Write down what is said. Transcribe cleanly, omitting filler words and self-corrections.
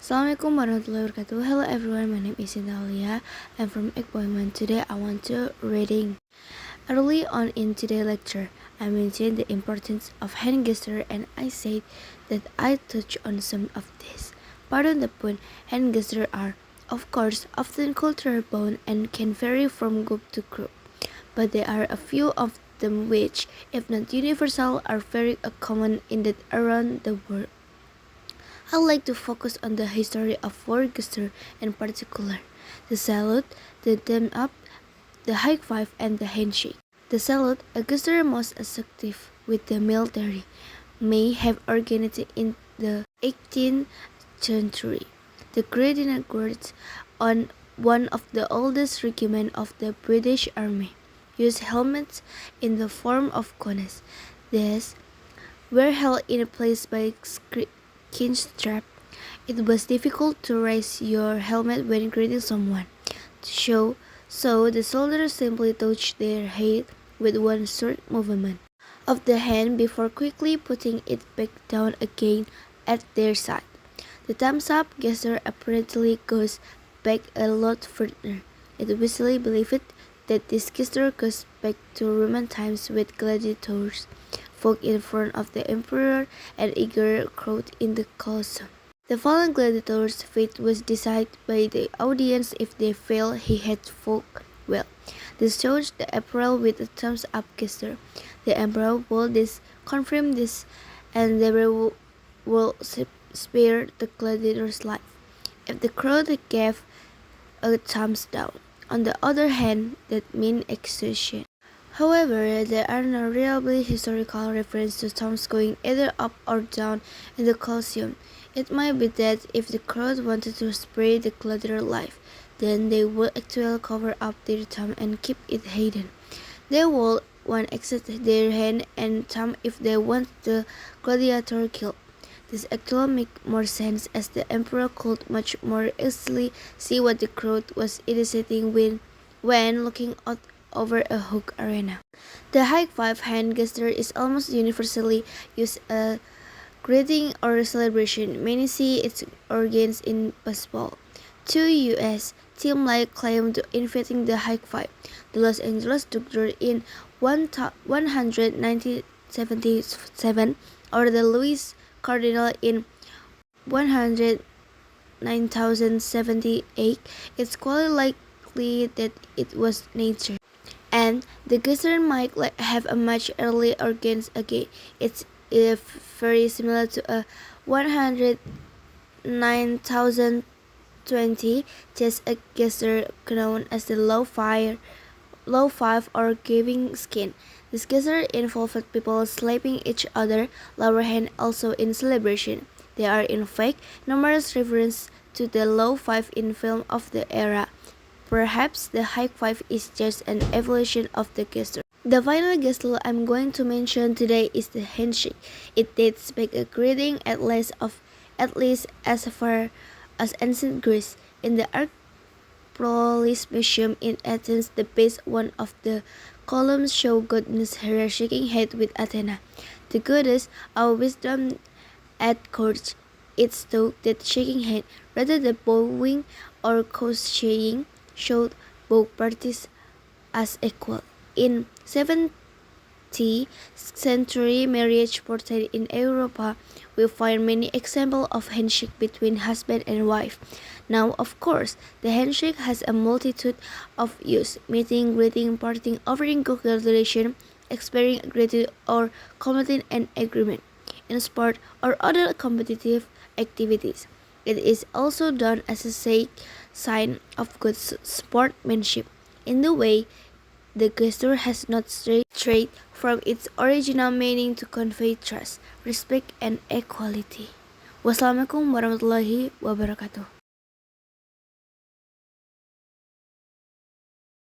Assalamualaikum warahmatullahi wabarakatuh. Hello everyone, my name is Shinta Aulia. I'm from Ekpoiman. Today I want to reading. Early on in today's lecture, I mentioned the importance of hand gesture and I said that I touch on some of this. Pardon the pun, hand gesture are, of course, often cultural bound and can vary from group to group. But there are a few of them which, if not universal, are very common in that around the world. I like to focus on the history of war gesture in particular, the salute, the thumb up, the high five, and the handshake. The salute, a gesture most effective with the military, may have originated in the 18th century. The Grenadier Guards, on one of the oldest regiments of the British Army, used helmets in the form of cones. These were held in place by skin strap. It was difficult to raise your helmet when greeting someone. So the soldiers simply touched their head with one short movement of the hand before quickly putting it back down again at their side. The thumbs up gesture apparently goes back a lot further. It is widely believed that this gesture goes back to Roman times with gladiators fought in front of the emperor and eager crowd in the Colosseum. The fallen gladiator's fate was decided by the audience. If they failed, he had fought well. This shows the emperor with a thumbs up gesture. The emperor will confirm this, and they will spare the gladiator's life if the crowd gave a thumbs down. On the other hand, that means execution. However, there are no reliable historical references to thumbs going either up or down in the Colosseum. It might be that if the crowd wanted to spare the gladiator life, then they would actually cover up their thumb and keep it hidden. They would want exit their hand and thumb if they want the gladiator killed. This actually makes more sense as the emperor could much more easily see what the crowd was initiating when looking out over a hook arena. The high five hand gesture is almost universally used as a greeting or celebration. Many see its origins in baseball. Two U.S. teams claim to inventing the high five. The Los Angeles Dodgers in 1977 or the Louis Cardinal in 109,078. It's quite likely that it was nature. And the gesture might have a much earlier origins again. It's very similar to a 109,020, just a gesture known as the low five or giving skin. This gesture involved people slapping each other, lower hand also in celebration. There are in fact numerous references to the low five in film of the era. Perhaps the high five is just an evolution of the gesture. The final gesture I'm going to mention today is the handshake. It dates back a greeting at least as far as ancient Greece. In the Acropolis Museum in Athens, the base one of the columns show goddess Hera shaking hands with Athena, the goddess of wisdom at court. It's thought that shaking hands, rather than bowing or crocheting, showed both parties as equal. In 17th century marriage portrait in Europa, we find many examples of handshake between husband and wife. Now, of course, the handshake has a multitude of use: meeting, greeting, parting, offering congratulations, expressing gratitude, or completing an agreement. In sport or other competitive activities, it is also done as a sign of good sportsmanship. In the way, the gesture has not strayed from its original meaning to convey trust, respect, and equality. Wassalamualaikum warahmatullahi wabarakatuh.